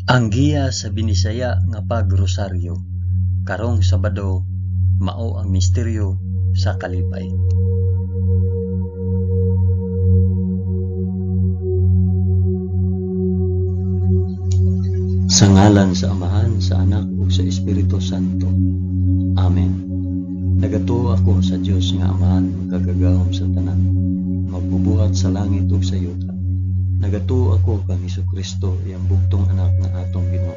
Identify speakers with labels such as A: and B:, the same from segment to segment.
A: Ang giya sa Binisaya nga pagrosaryo, karong Sabado, mao ang misteryo sa kalipay. Sa ngalan sa Amahan, sa Anak ug sa Espiritu Santo. Amen. Nagatuo ako sa Dios nga Amahan magkagagahom sa tanan, magbubuhat sa langit ug sa yuta. Nagatuo ako kang Hesukristo, iyang bugtong anak nga atong Ginoo.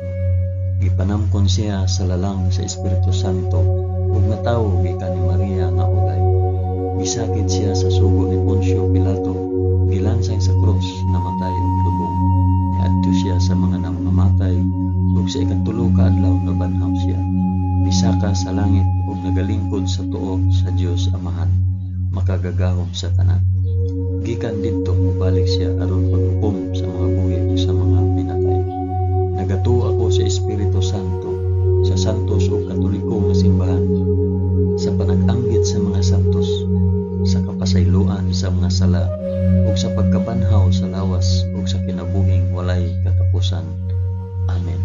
A: Gipanamkon siya sa lalang sa Espiritu Santo ug natawo gikan ni Maria nga ulay. Gisakit siya sa sugo ni Poncio Pilato, gilansay sa krus, namatay ug lubong. Niadto siya sa mga namamatay ug sa ikatulo ka adlaw nabanhaw siya. Misaka sa langit ug nagalingkod sa tuo sa Dios Amahan, makagagahom sa tanan. Gikan didto mobalik siya aron paghukom sa mga buhi ug sa mga pinatay. Nagatuo ako sa Espiritu Santo, sa santos ug katoliko nga simbahan, sa panag-anggit sa mga santos, sa kapasayloan sa mga sala, ug sa pagkabanhaw sa lawas ug sa kinabuhing walay katapusan. Amen.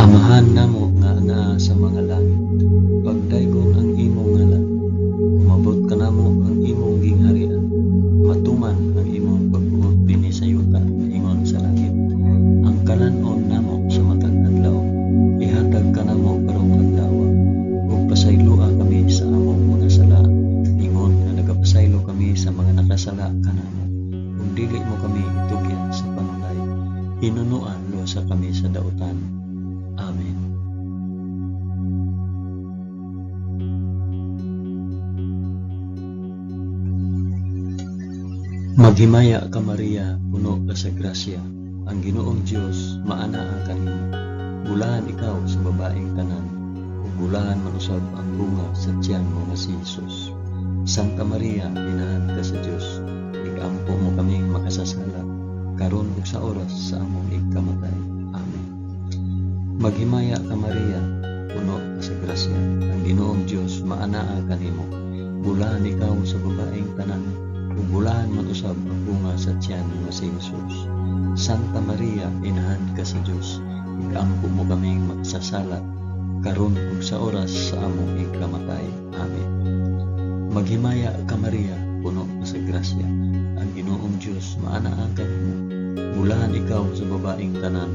A: Amahan namo nga naa sa mga langit, pagdaygon ang imong ngalan, umabot ka namo ang imong gingharian, matuman ang imong pagbuot dinhi sa yuta, ingon sa langit. Ang kalanon namo sa matag adlaw, ihatag ka namo karong adlaw, ug pasayloa kami sa among mga sala, ingon nga nagapasaylo kami sa mga nakasala kanamo, ug dili mo kami itugyan sa panulay, hinunuan lusa kami sa dautan. Amen. Maghimaya ka Maria, puno ka sa grasya, ang Ginoong Dios maanaa kanimo. Bulahan ikaw sa babaeng tanan, ug bulahan man usab ang bunga sa tiyan mo nga si Jesus. Santa Maria, inahan ka sa Dios, igampo mo kaming makasasala, karon ug sa oras sa among ikamatay. Amen. Maghimaya ka Maria, puno ka sa grasya, ang Ginoong Dios maanaa kanimo. Bulahan ikaw sa babaeng tanan, ug bulahan man usab ang bunga sa tiyan nga si Jesus. Santa Maria, inahan ka sa Dios, igampo mo kaming makasasala, karon ug sa oras sa among ikamatay. Amen. Maghimaya ka Maria, puno ka sa grasya, ang Ginoong Dios maanaa kanimo. Bulahan ikaw sa babaeng tanan,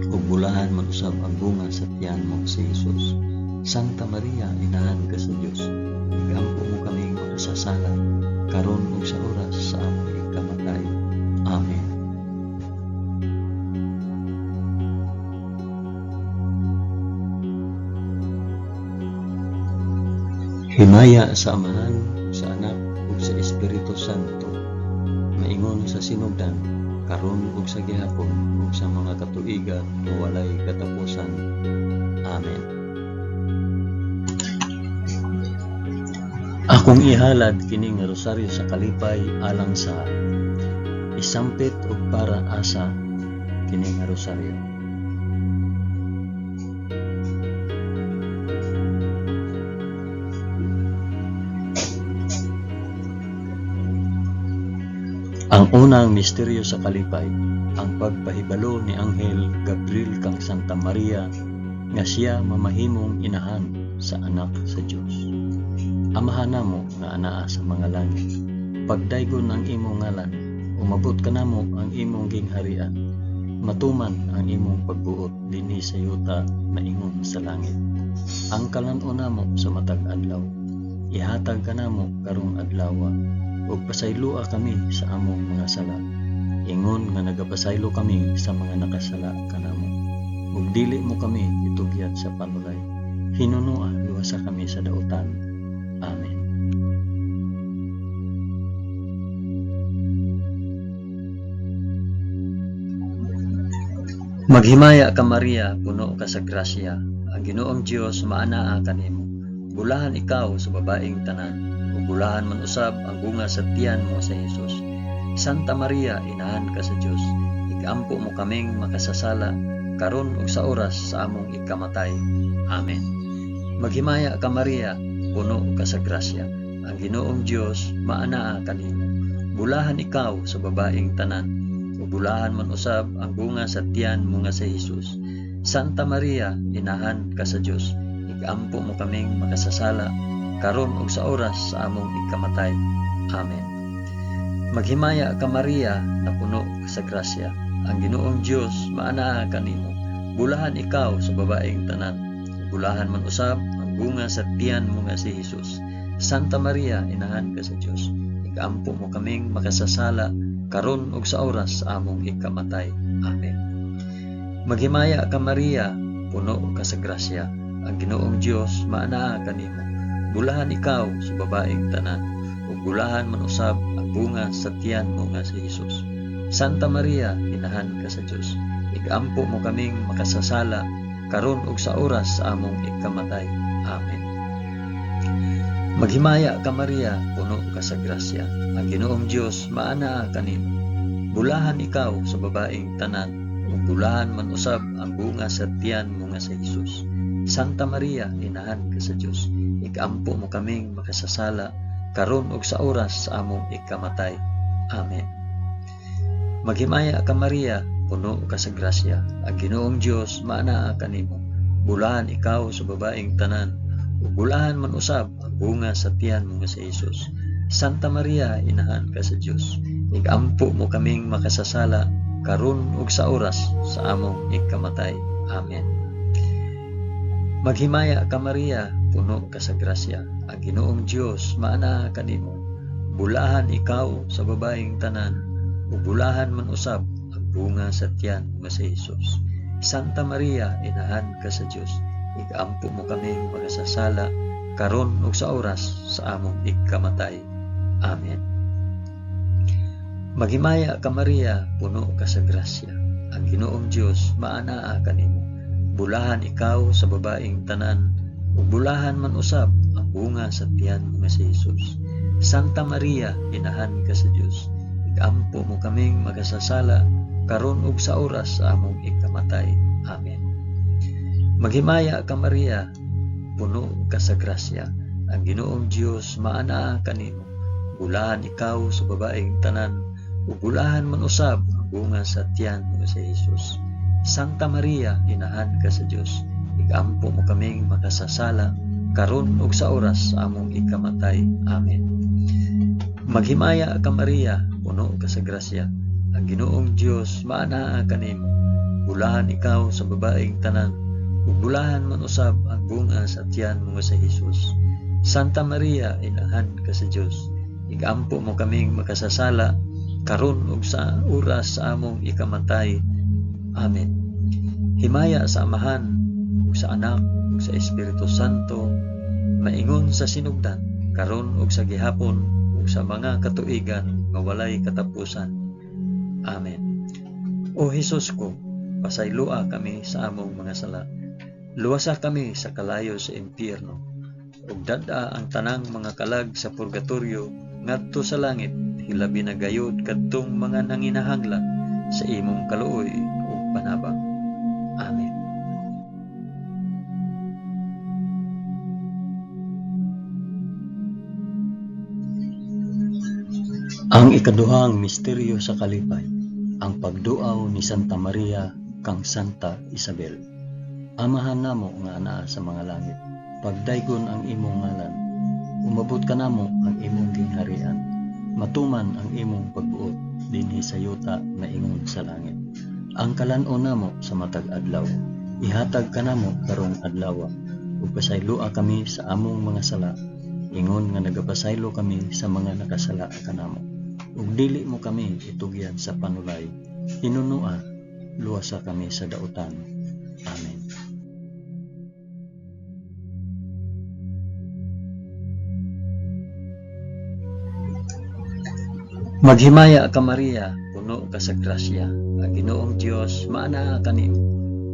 A: ug bulahan man usab ang bunga sa tiyan mo si Jesus. Santa Maria, inahan ka sa Dios, igampo mo kaming makasasala, karon ug sa oras sa among ikamatay. Amen. Himaya sa Amahan, sa Anak ug sa Espiritu Santo, maingon sa sinugdan, karon ug sa gihapon ug sa mga katuigan nga walay katapusan. Amen. Akong ihalad kini nga rosaryo sa kalipay alang sa isampit ug para asa kini nga rosaryo. Ang unang misteryo sa kalipay, ang pagpahibalo ni Anghel Gabriel kang Santa Maria nga siya mamahimong inahan sa anak sa Dios. Amahan namo nga anaa sa mga langit, pagdaygon ang imong ngalan, umabot ka namo ang imong gingharian, matuman ang imong pagbuot dinhi sa yuta, maingon sa langit. Ang kalanon namo sa matag adlaw, ihatag ka namo karong adlaw, ug pasayloa kami sa among mga sala, ingon nga nagapasaylo kami sa mga nakasala kanamo, ug dili mo kami itugyat sa panulay, hinunua luwasa kami sa dautan. Amen. Maghimaya ka Maria, puno ka sa grasya, ang Ginoong Dios maanaa kanimo. Bulahan ikaw sa babaeng tanan, ug bulahan man usab ang bunga sa tiyan mo sa Jesus. Santa Maria, inahan ka sa Dios, igampo mo kaming makasasala, karon ug sa oras sa among ikamatay. Amen. Maghimaya ka Maria, puno ka sa grasya, ang Ginoong Dios maanaa kanimo. Bulahan ikaw sa babaeng tanan, ug bulahan man usab ang bunga sa tiyan mo nga si Hesus. Santa Maria, inahan ka sa Dios, igampo mo kaming makasasala karon ug sa oras sa among ikamatay. Amen. Maghimaya ka Maria, na puno sa grasya, ang Ginoong Dios maanaa kanimo. Bulahan ikaw sa babaeng tanan, bulahan man usab ang bunga sa tiyan mo nga si Hesus. Santa Maria, inahan ka sa Dios, igampo mo kaming makasasala karon ug sa oras sa among ikamatay. Amen. Maghimaya ka Maria, puno ka sa grasya, ang Ginoong Dios maanaa kanimo. Bulahan ikaw sa babaeng tanan, ug bulahan man usab ang bunga sa tiyan mo nga si Hesus. Santa Maria, inahan ka sa Dios, igampo mo kaming makasasala karon ug sa oras sa among ikamatay. Amen. Maghimaya ka Maria, puno ka sa grasya, ang Ginoong Dios maanaa kanimo. Bulahan ikaw sa babaeng tanan, ug bulahan man usab ang bunga sa tiyan mo nga si Hesus. Santa Maria, inahan ka sa Dios, igampo mo kaming makasasala karon ug sa oras sa among ikamatay. Amen. Maghimaya ka Maria, puno ka sa grasya, ang Ginoong Dios maanaa kanimo. Bulahan ikaw sa babaeng tanan, ug bulahan man usab ang bunga sa tiyan mo nga si Hesus. Santa Maria, inahan ka sa Dios, igampo mo kaming makasasala karon ug sa oras sa among ikamatay. Amen. Maghimaya ka Maria, puno ka sa grasya, ang Ginoong Dios maanaa kanimo. Bulahan ikaw sa babaeng tanan, ug bulahan man usab ang bunga sa tiyan mo nga si Hesus. Santa Maria, inahan ka sa Dios, igampo mo kaming makasasala karon ug sa oras sa among ikamatay. Amen. Maghimaya ka Maria, puno ka sa grasya, ang Ginoong Dios maanaa kanimo. Bulahan ikaw sa babaeng tanan, ug bulahan man usab ang bunga sa tiyan mo nga si Hesus. Santa Maria, inahan ka sa Dios, igampo mo kaming makasasala karon ug sa oras sa among ikamatay. Amen. Maghimaya ka Maria, puno ka sa grasya, ang Ginoong Dios maanaa kanimo. Bulahan ikaw sa babaeng tanan, ug bulahan man usab ang bunga sa tiyan mo nga si Hesus. Santa Maria, inahan ka sa Dios, igampo mo kaming makasasala karon ug sa oras sa among ikamatay. Amen. Maghimaya ka Maria, puno ka sa grasya, ang Ginoong Dios maanaa kanimo. Bulahan ikaw sa babaeng tanan, ug bulahan man usab ang bunga sa tiyan mo nga si Hesus. Santa Maria, inahan ka sa Dios, igampo mo kaming makasasala karon ug sa oras sa among ikamatay. Amen. Himaya sa Amahan, ug sa Anak, ug sa Espiritu Santo, maingon sa sinugdan, karon ug sa gihapon, ug sa mga katuigan nga walay katapusan. Amen. O Hesus ko, pasaylua kami sa among mga sala. Luwasa kami sa kalayo sa impyerno, ug dad-a ang tanang mga kalag sa purgatorio ngadto sa langit, hilabi na gayud kadtong mga nanginahanglan sa imong kaluoy ug panabang. Amen. Ang ikaduhang misteryo sa kalipay, ang pagduaw ni Santa Maria kang Santa Isabel. Amahan namo nga anaa sa mga langit, pagdaygon ang imong ngalan, umabot ka namo ang imong gingharian, matuman ang imong pagbuot dinhi sa yuta na ingon sa langit. Ang kalan-on namo sa matag adlaw, ihatag ka namo karong adlaw, ug pasaylua kami sa among mga sala, ingon nga nagapasaylo kami sa mga nakasala kanamo. Ug dili mo kami itugyan sa panulay, hinunua luwasa kami sa dautan. Amen. Maghimaya ka Maria, puno ka sa grasya, ang Ginoong Dios maanaa kanimo.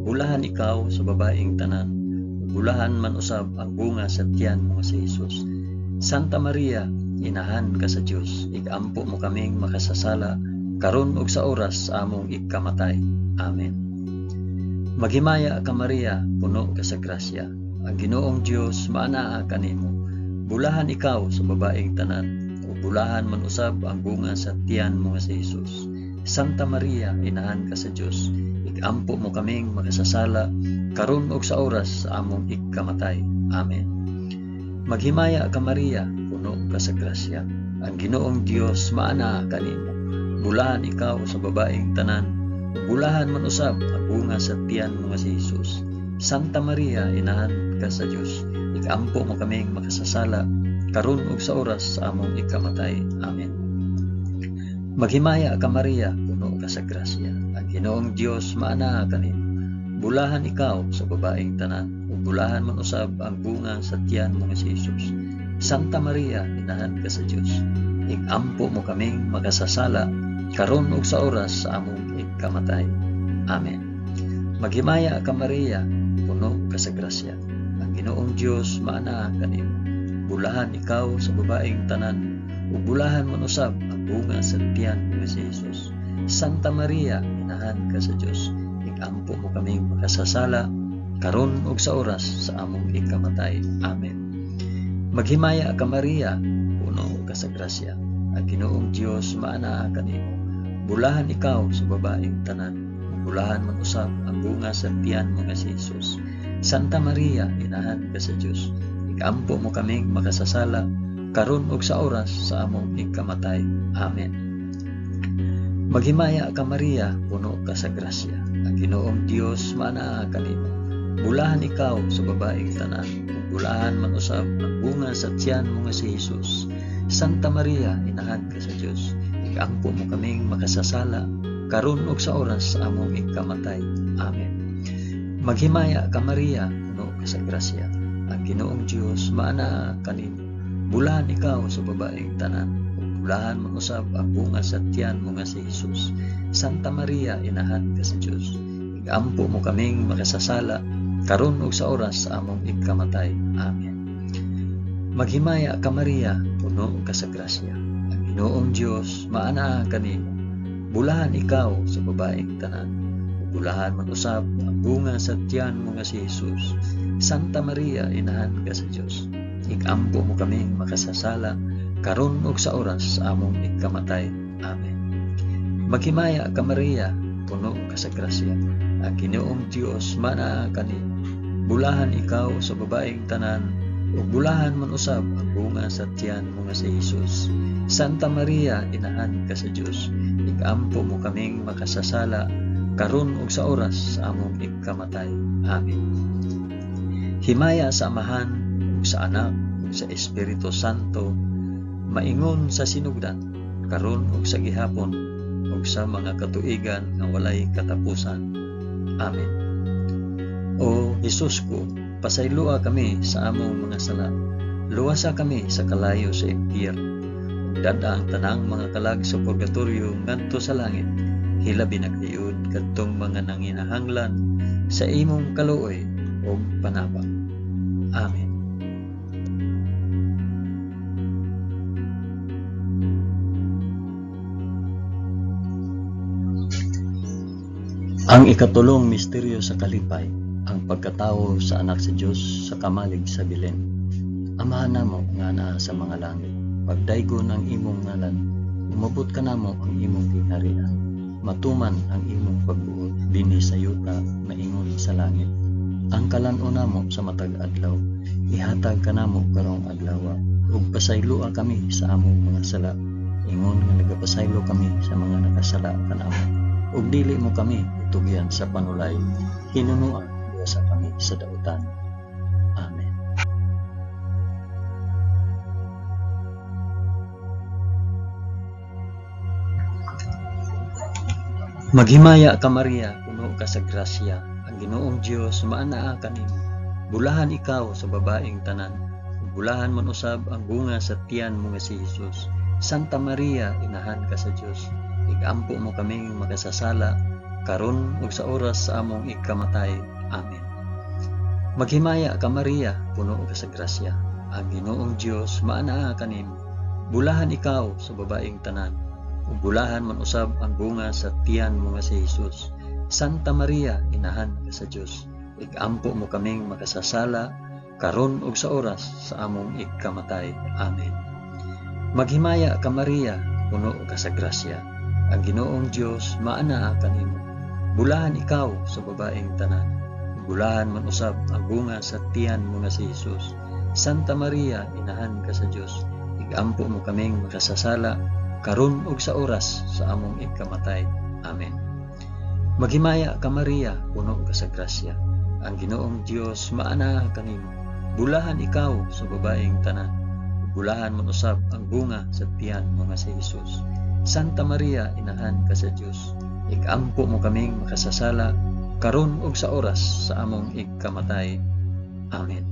A: Bulahan ikaw sa babaeng tanan, bulahan man usab ang bunga sa tiyan mo si Hesus. Santa Maria, inahan ka sa Dios, igampo mo kaming makasasala karon ug sa oras sa among ikamatay. Amen. Maghimaya ka Maria, puno ka sa grasya, ang Ginoong Dios maanaa kanimo. Bulahan ikaw sa babaeng tanan, ug bulahan man usab ang bunga sa tiyan mo nga si Hesus. Santa Maria, inahan ka sa Dios, igampo mo kaming makasasala karon ug sa oras sa among ikamatay. Amen. Maghimaya ka Maria, puno ka sa grasya. Ang Ginoong Dios maana kanimo. Bulahan ikaw sa babaeng tanan, bulahan man usab ang bunga sa tiyan mo nga si Hesus. Santa Maria, inahan ka sa Dios, igampo mo kaming makasasala karon ug sa oras sa among ikamatay. Amen. Maghimaya ka Maria, puno ka sa grasya. Ang Ginoong Dios maana kanimo. Bulahan ikaw sa babaeng tanan, ug bulahan man usab ang bunga sa tiyan mo nga si Hesus. Santa Maria, inahan ka sa Dios, igampo mo kaming makasasala karon ug sa oras sa among ikamatay. Amen. Maghimaya ka Maria, puno ka sa grasya. Ang Ginoong Dios maana kanimo. Bulahan ikaw sa babaeng tanan, ug bulahan man usab ang bunga sa tiyan mo nga si Hesus. Santa Maria, inahan ka sa Dios, igampo mo kaming makasasala karon ug sa oras sa among ikamatay. Amen. Maghimaya ka Maria, puno ka sa grasya. Ang Ginoong Dios maana kanimo. Bulahan ikaw sa babaeng tanan, bulahan man usab ang bunga sa tiyan mo nga si Hesus. Santa Maria, inahan ka sa Dios, igampo mo kaming makasasala karon ug sa oras sa among ikamatay. Amen. Maghimaya ka Maria, puno ka sa grasya. Ang Ginoong Dios maana kanimo. Bulahan ikaw sa babaeng tanan, bulahan man usab ang bunga sa tiyan mo nga si Hesus. Santa Maria, inahan ka sa Dios, igampo mo kaming makasasala karon ug sa oras sa among ikamatay. Amen. Maghimaya ka Maria, puno ka sa grasya. Ang Ginoong Dios maana kanimo. Bulahan ikaw sa babaeng tanan, bulahan man usab ang bunga sa tiyan mo nga si Hesus. Santa Maria, inahan ka sa Dios, igampo mo kaming makasasala karon ug sa oras sa among ikamatay. Amen. Maghimaya ka Maria, puno ka sa grasya. Ang Ginoong Dios maana kanimo. Bulahan ikaw sa babaeng tanan, bulahan man usab ang bunga sa tiyan mo nga si Hesus. Santa Maria, inahan ka sa Dios, igampo mo kaming makasasala karon ug sa oras sa among ikamatay. Amen. Maghimaya ka Maria, puno ka sa grasya. Ang Ginoong Dios maana kanimo. Bulahan ikaw sa babaeng tanan, ug bulahan man usab ang bunga sa tiyan mo nga si Hesus. Santa Maria, inahan ka sa Dios, igampo mo kaming makasasala karon ug sa oras sa among ikamatay. Amen. Himaya sa Amahan ug sa Anak ug sa Espiritu Santo, maingon sa sinugdan karon ug sa gihapon ug sa mga katuigan nga walay katapusan. Amen. O Hesus ko, pasaylua kami sa among mga sala. Luwasa kami sa kalayo sa impyerno. Dada ang tanang mga kalag sa purgatorio ngadto sa langit. Hilabi na kayod kadtong mga nanginahanglan sa imong kaluoy o panabang. Amen. Ang ikatulong misteryo sa kalipay, ang pagkatao sa anak sa Dios sa kamalig sa Belen. Amahan namo nga naa sa mga langit, pagdaygon ang imong ngalan, umabot ka namo ang imong gingharian, matuman ang imong pagbuot dinhi sa yuta maingon sa langit. Ang kalan-on namo sa matag adlaw, ihatag ka namo karong adlaw, ug pasaylua kami sa among mga sala, ingon nga nagapasaylo kami sa mga nakasala kanamo, ug dili mo kami itugyan sa panulay, hinunuan sa kami sa dautan. Amen. Maghimaya ka Maria, puno ka sa grasya. Ang Ginoong Dios maanaa kanimo. Bulahan ikaw sa babaeng tanan, bulahan man usab ang bunga sa tiyan mo nga si Hesus. Santa Maria, inahan ka sa Dios, igampo mo kaming makasasala karon ug sa oras sa among ikamatay. Amen. Maghimaya ka Maria, puno ka sa grasya. Ang Ginoong Dios maanaa kanimo. Bulahan ikaw sa babaeng tanan, ug bulahan man usab ang bunga sa tiyan mo nga si Hesus. Santa Maria, inahan ka sa Dios, igampo mo kaming makasasala karon ug sa oras sa among ikamatay. Amen. Maghimaya ka Maria, puno ka sa grasya. Ang Ginoong Dios maanaa kanimo. Bulahan ikaw sa babaeng tanan. Bulahan man usab ang bunga sa tiyan mo nga si Jesus. Santa Maria, inahan ka sa Dios. Igampo mo kaming makasasala karon ug sa oras sa among ikamatay. Amen. Maghimaya ka Maria, puno ka sa grasya. Ang Ginoong Dios maanaa kanimo. Bulahan ikaw sa babaeng tanan. Bulahan man usab ang bunga sa tiyan mo nga si Jesus. Santa Maria, inahan ka sa Dios. Igampo mo kaming makasasala karon ug sa oras sa among ikamatay. Amen.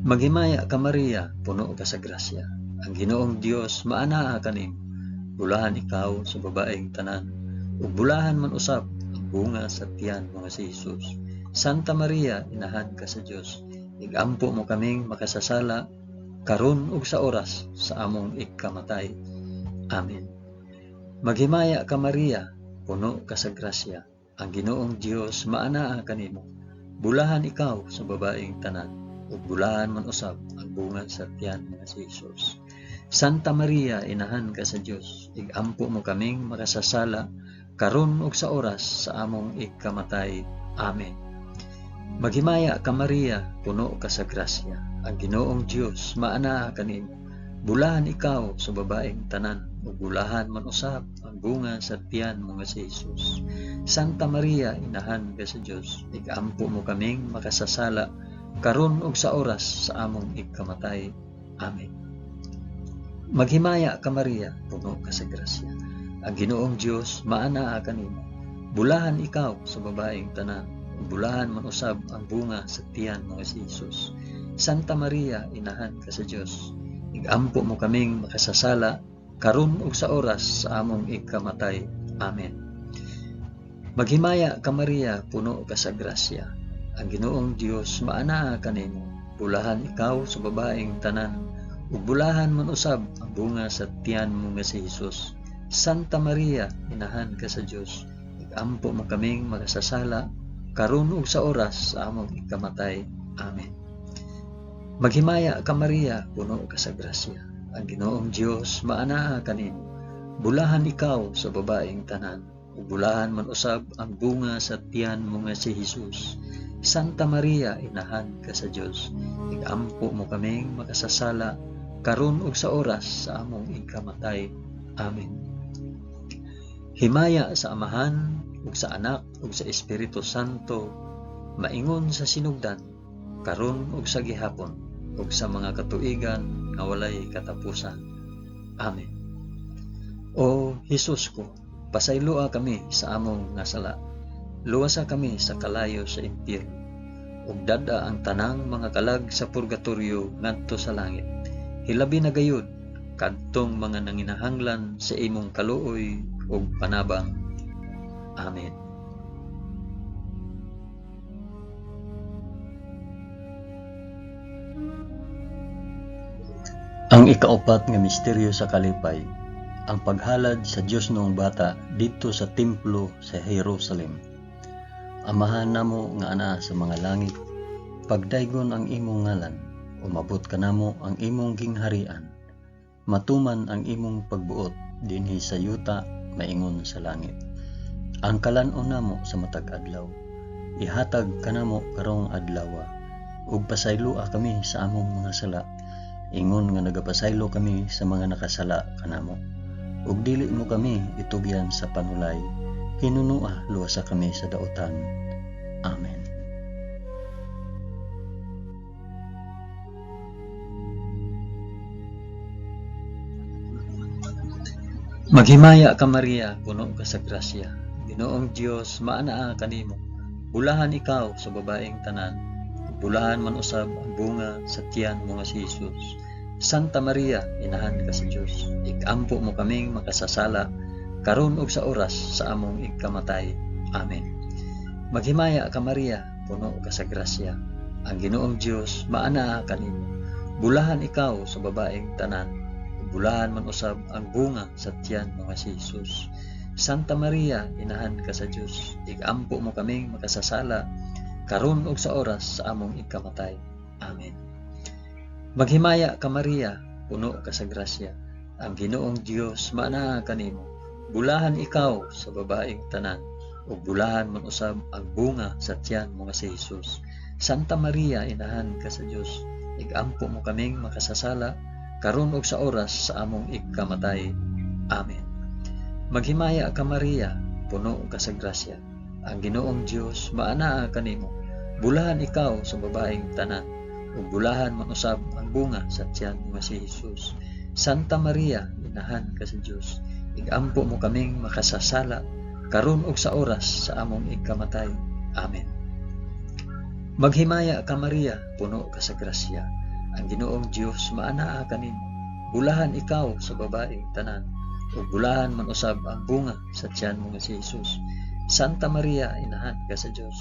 A: Maghimaya ka Maria, puno ka sa grasya. Ang Ginoong Dios maanaa kanimo. Bulahan ikaw sa babaeng tanan. Ug bulahan man usab ang bunga sa tiyan mo nga si Jesus. Santa Maria, inahan ka sa Dios. Igampo mo kaming makasasala karon ug sa oras sa among ikamatay. Amen. Maghimaya ka Maria, puno ka sa grasya. Ang Ginoong Dios maanaa kanimo. Bulahan ikaw sa babaeng tanan. Ug bulahan man usab ang bunga sa tiyan nga si Jesus. Santa Maria, inahan ka sa Dios. Igampo mo kaming makasasala karon ug sa oras sa among ikamatay. Amen. Maghimaya ka Maria, puno ka sa grasya. Ang Ginoong Dios maanaa kanimo. Bulahan ikaw sa babaeng tanan. Ug bulahan man usab ang bunga sa tiyan mo nga si Jesus. Santa Maria, inahan ka sa Dios. Igampo mo kaming makasasala karon ug sa oras sa among ikamatay. Amen. Maghimaya ka Maria, puno ka sa grasya. Ang Ginoong Dios maanaa kanimo. Bulahan ikaw sa babaeng tanan. Bulahan man usab ang bunga sa tiyan mo nga si Jesus. Santa Maria, inahan ka sa Dios. Igampo mo kaming makasasala karon ug sa oras sa among ikamatay. Amen. Maghimaya ka Maria, puno ka sa grasya. Ang Ginoong Dios maanaa kanimo. Bulahan ikaw sa babaeng tanan. Ug bulahan man usab ang bunga sa tiyan mo nga si Jesus. Santa Maria, inahan ka sa Dios. Igampo mo kaming makasasala karon ug sa oras sa among ikamatay. Amen. Maghimaya ka Maria, puno ka sa grasya. Ang Ginoong Dios maanaa kanimo. Bulahan ikaw sa babaeng tanan. Ug bulahan man usab ang bunga sa tiyan mo nga si Jesus. Santa Maria, inahan ka sa Dios. Igampo mo kaming makasasala karon ug sa oras sa among ikamatay. Amen. Himaya sa Amahan ug sa Anak ug sa Espiritu Santo, maingon sa sinugdan, karon ug sa gihapon, ug sa mga katuigan nga walay katapusan. Amen. O Jesus ko, pasayloa kami sa among nasala. Luwasa kami sa kalayo sa impyerno, ug dada ang tanang mga kalag sa purgatorio ngadto sa langit. Hilabi na gayud kadtong mga nanginahanglan sa imong kaluoy ug panabang. Amen. Ang ikaapat nga misteryo sa kalipay, ang paghalad sa Dios noong bata dito sa templo sa Jerusalem. Amahan namo nga ana sa mga langit, pagdaygon ang imong ngalan, umabot kanamo ang imong gingharian. Matuman ang imong pagbuot dinhi sa yuta maingon sa langit. Ang kalan-on namo sa matag adlaw, ihatag kanamo karong adlaw, ug pasayloa kami sa among mga sala, ingon nga nagapasaylo kami sa mga nakasala kanamo. Ug dili mo kami itugyan sa panulay, hinunua luwasa kami sa daotan. Amen. Maghimaya ka Maria, puno ka sa grasya. Ginoong Dios maanaa kanimo. Bulahan ikaw sa babaeng tanan. Bulahan man usab ang bunga sa tiyan mo nga si Jesus. Santa Maria, inahan ka sa Dios. Igampo mo kaming makasasala karon ug sa oras sa among ikamatay. Amen. Maghimaya ka Maria, puno ka sa grasya. Ang Ginoong Dios maanaa kanimo. Bulahan ikaw sa babaeng tanan. Bulahan man usab ang bunga sa tiyan mo nga si Jesus. Santa Maria, inahan ka sa Dios. Igampo mo kaming makasasala karon ug sa oras sa among ikamatay. Amen. Maghimaya ka Maria, puno ka sa grasya, ang Ginoong Dios maanaa kanimo. Bulahan ikaw sa babaeng tanan, ug bulahan man usab ang bunga sa tiyan mo nga si Jesus. Santa Maria, inahan ka sa Dios, igampo mo kaming makasasala karon ug sa oras sa among ikamatay. Amen. Maghimaya ka Maria, puno ka sa grasya, ang Ginoong Dios maanaa kanimo. Bulahan ikaw sa babaeng tanan, ug bulahan man usab ang bunga sa tiyan mo si Jesus. Santa Maria, inahan ka sa Dios, igampo mo kaming makasasala karon ug sa oras sa among ikamatay. Amen. Maghimaya ka Maria, puno ka sa grasya, ang Ginoong Dios maanaa kanimo. Bulahan ikaw sa babaeng tanan, ug bulahan man usab ang bunga sa tiyan mo si Jesus. Santa Maria, inahan ka sa Dios,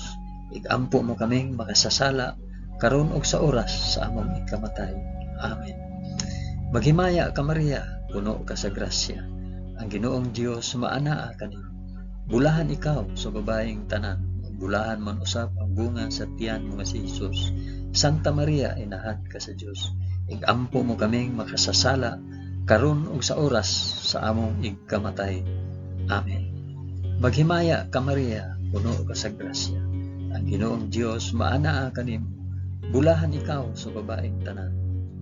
A: igampo mo kaming makasasala karon ug sa oras sa among ikamatay. Amen. Maghimaya ka Maria, puno ka sa grasya, ang Ginoong Dios maanaa kanimo. Bulahan ikaw sa babaeng tanan, ug bulahan man usab ang bunga sa tiyan mo si Jesus. Santa Maria, inahan ka sa Dios, igampo mo kaming makasasala karon ug sa oras sa among ikamatay. Amen. Maghimaya ka Maria, puno ka sa grasya, ang Ginoong Dios maanaa kanimo. Bulahan ikaw sa babaeng tanan,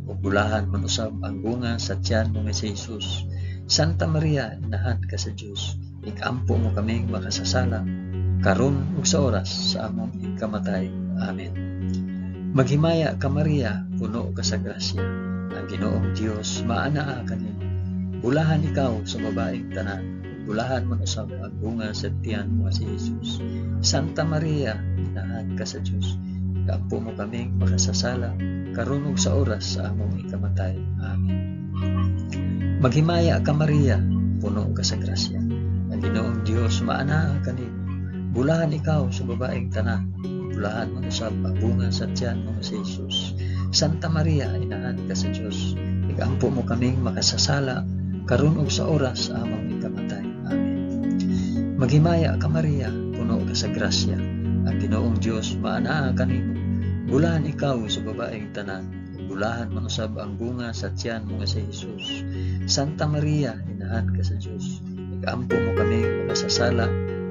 A: ug bulahan man usab ang bunga sa tiyan mo si Jesus. Santa Maria, inahan ka sa Dios, igampo mo kaming makasasala karon ug sa oras sa among ikamatay. Amen. Maghimaya ka Maria, puno ka sa grasya, ang Ginoong Dios maanaa kanimo. Bulahan ikaw sa babaeng tanan, bulahan man usab ang bunga sa tiyan mo si Jesus. Santa Maria, inahan ka sa Dios, igampo mo kaming makasasala karon ug sa oras sa among ikamatay. Amen. Maghimaya ka Maria, puno ka sa grasya, ang Ginoong Dios maanaa kanimo. Bulahan ikaw sa babaeng tanan, bulahan man usab ang bunga sa tiyan mo si Jesus. Santa Maria, inahan ka sa Dios, igampo mo kaming makasasala karon ug sa oras sa among ikamatay. Amen. Maghimaya ka Maria, puno ka sa grasya, ang Ginoong Dios maanaa kanimo. Bulahan ikaw sa babaeng tanan, bulahan man usab ang bunga sa tiyan mo si Jesus. Santa Maria, inahan ka sa Dios, igampo mo kaming makasasala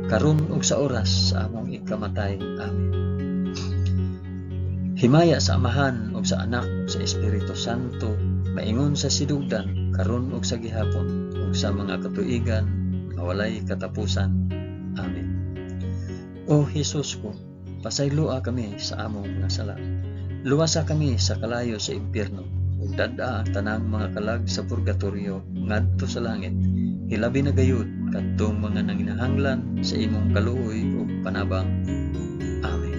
A: karon ug sa oras sa among ikamatay. Amen. Himaya sa Amahan ug sa Anak ug sa Espiritu Santo, maingon sa sidugdan karon ug sa gihapon ug sa mga katuigan nga walay katapusan. Amen. O Jesus ko, pasayloa kami sa among mga sala. Luwasa kami sa kalayo sa impyerno, ug dad-a ang tanang mga kalag sa purgatorio ngadto sa langit. Hilabi na gayud kadtong mga nanginahanglan sa imong kaluoy ug panabang. Amen.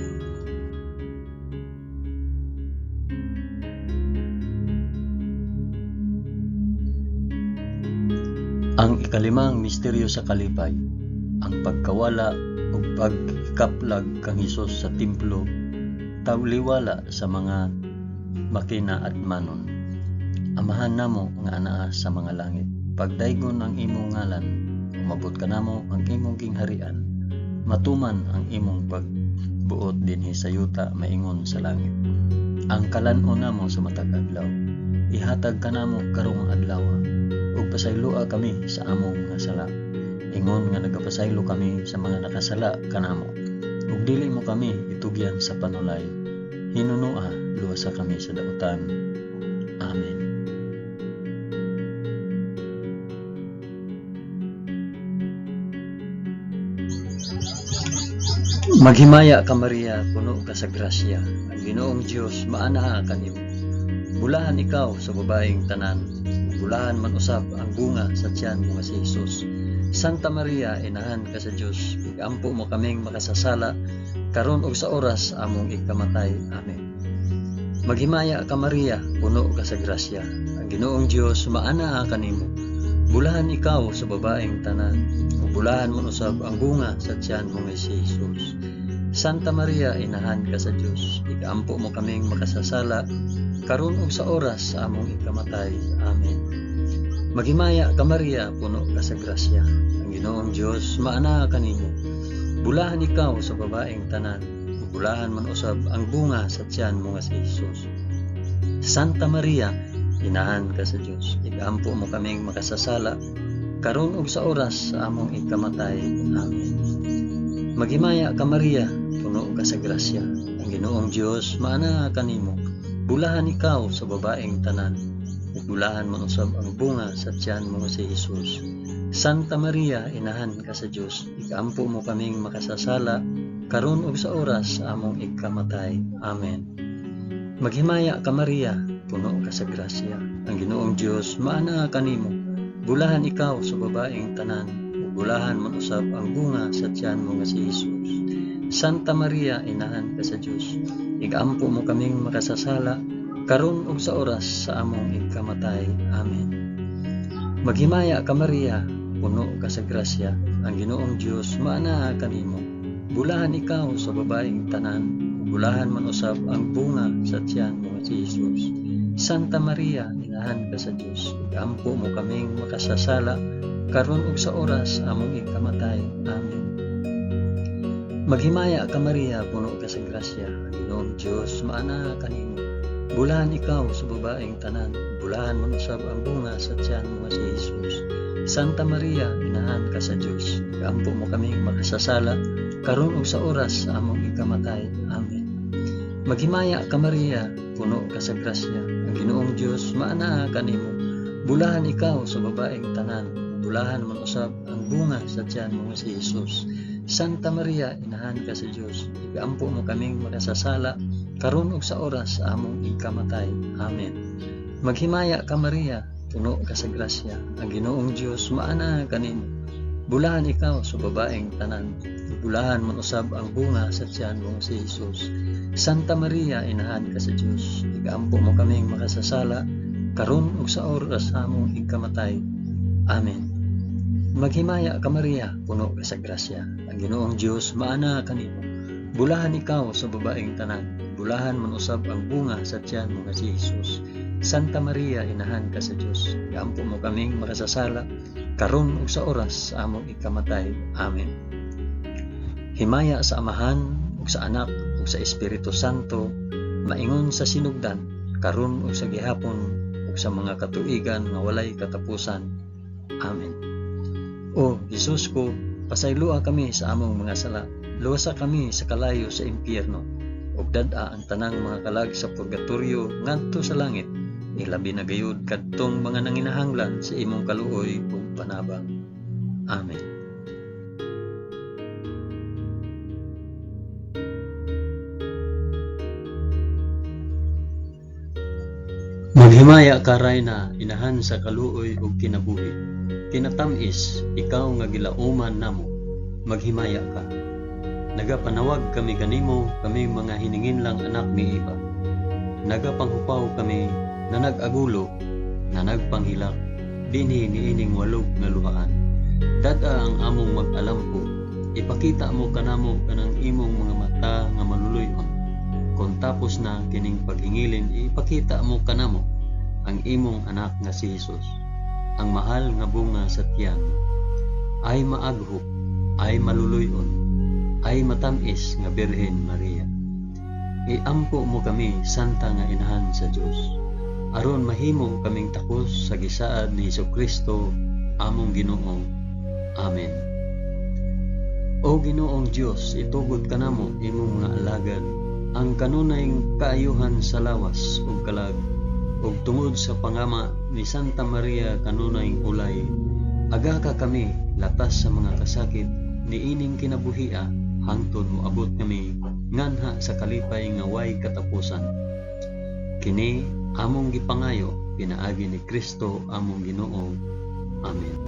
A: Ang ikalimang misteryo sa kalipay, ang pagkawala ug pagkaplag kang Hesus sa templo, tawliwala sa mga makina at manon. Amahan namo nga anaa sa mga langit, pagdaygon ang imong ngalan, umabot ka namo ang imong gingharian, matuman ang imong pagbuot dinhi sa yuta maingon sa langit. Ang kalan-on namo sa matag adlaw, ihatag ka namo karong adlaw, ug pasayloa kami sa among mga sala. Ingon nga nagapasaylo kami sa mga nakasala kanamo, ug dili mo kami itugyan sa panulay. Hinunoa, luwasa kami sa dautan. Amen. Maghimaya ka Maria, puno ka sa grasya, ang Ginoong Dios maanaa kanimo. Bulahan ikaw sa babaeng tanan, bulahan man usab ang bunga sa tiyan mo si Jesus. Santa Maria, inahan ka sa Dios, igampo mo kaming makasasala karon ug sa oras among ikamatay. Amen. Maghimaya ka Maria, puno ka sa grasya, ang Ginoong Dios maanaa kanimo. Bulahan ikaw sa babaeng tanan, ug bulahan man usab ang bunga sa tiyan mo si Jesus. Santa Maria, inahan ka sa Dios, igampo mo kaming makasasala karon ug sa oras sa among ikamatay. Amen. Maghimaya ka Maria, puno ka sa grasya, ang Ginoong Dios maanaa kanimo. Bulahan ikaw sa babaeng tanan, ug bulahan man usab ang bunga sa tiyan mo nga si Jesus. Santa Maria, inahan ka sa Dios, igampo mo kaming makasasala karon ug sa oras sa among ikamatay. Amen. Maghimaya ka Maria, puno ka sa grasya, ang Ginoong Dios maana kanimo. Bulahan ikaw sa babaeng tanan, ug bulahan man usab ang bunga sa tiyan mo si Jesus. Santa Maria, inahan ka sa Dios, igampo mo kaming makasasala karon ug sa oras sa among ikamatay. Amen. Maghimaya ka Maria, puno ka sa grasya, ang Ginoong Dios maana kanimo. Bulahan ikaw sa babaeng tanan, ug bulahan man usab ang bunga sa tiyan mo si Jesus. Santa Maria, inahan ka sa Dios, igampo mo kaming makasasala karon ug sa oras sa among ikamatay. Amen. Maghimaya ka Maria, puno ka sa grasya, ang Ginoong Dios maana kanimo. Bulahan ikaw sa babaeng tanan, bulahan man usab ang bunga sa tiyan mo si Jesus. Santa Maria, inahan ka sa Dios, igampo mo kaming makasasala karon ug sa oras sa among ikamatay. Amen. Maghimaya ka Maria, puno ka sa grasya, ang Ginoong Dios maana kanimo. Bulahan ikaw sa babaeng tanan, bulahan man usab ang bunga sa tiyan mo si Jesus. Santa Maria, inahan ka sa Dios, igampo mo kaming makasasala karon ug sa oras sa among ikamatay. Amen. Maghimaya ka Maria, puno ka sa grasya, ang Ginoong Dios maana kanimo. Bulahan ikaw sa babaeng tanan, bulahan man usab ang bunga sa tiyan mo si Jesus. Santa Maria, inahan ka sa Dios, igampo mo kaming makasasala karon ug sa oras sa among ikamatay. Amen. Maghimaya ka Maria, puno ka sa grasya, ang Ginoong Dios maana kanimo. Bulahan ikaw sa babaeng tanan, bulahan man usab ang bunga sa tiyan mo si Jesus. Santa Maria, inahan ka sa Dios, igampo mo kaming makasasala karon ug sa oras sa among ikamatay. Amen. Maghimaya ka Maria, puno ka sa grasya, ang Ginoong Dios maana kanimo. Bulahan ikaw sa babaeng tanan, bulahan man usab ang bunga sa tiyan mo si Jesus. Santa Maria, inahan ka sa Dios, igampo mo kaming makasasala karon ug sa oras sa among ikamatay. Amen. Himaya sa Amahan ug sa Anak ug sa Espiritu Santo, maingon sa sinugdan karon ug sa gihapon ug sa mga katuigan nga walay katapusan. Amen. O Jesus ko, pasaylua kami sa among mga sala, luwasa kami sa kalayo sa impyerno, ug dad-a ang tanang mga kalag sa purgatorio ngadto sa langit, ilabi na gayud kadtong mga nanginahanglan sa imong kaluoy ug panabang. Amen. Maghimaya ka Rayna, inahan sa kaluoy ug kinabuhi. Kinatamis, ikaw nga gilauman namo, maghimaya ka. Nagapanawag kami kanimo, kami mga hiningin lang anak ni Eva. Nagapanghupaw kami, na nag-agulo, na nagpanghilak, dinhi niining walog nga luhaan. Dada ang among mag-alampo, ipakita mo kanamo kanang imong mga mata nga maluluyon. Kung tapos na kining paghingilin, ipakita mo kanamo ang imong anak nga si Jesus. Ang mahal nga bunga sa tiyan, ay maaghop, ay maluluyon, ay matamis nga Birhen Maria. Iampo mo kami, santa nga inahan sa Dios, aron mahimo kaming takos sa gisaad ni Jesucristo, among Ginoo. Amen. O Ginoong Dios, itugod kanamo imong mga alagad, ang kanunayng kaayuhan sa lawas ug kalag, ug tungod sa pangama ni Santa Maria kanunayng ulay, aga ka kami latas sa mga kasakit niining kinabuhia, hangtod moabot kami nganha sa kalipay nga way katapusan. Kini among gipangayo pinaagi ni Kristo among Ginoo. Amen.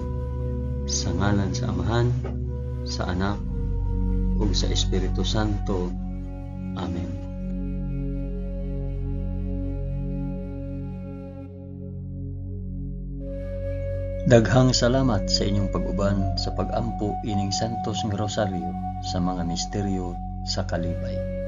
A: Sa ngalan sa Amahan, sa Anak, ug sa Espiritu Santo. Amen. Daghang salamat sa inyong pag-uban sa pag-ampo ining Santos nga Rosaryo sa mga misteryo sa kalipay.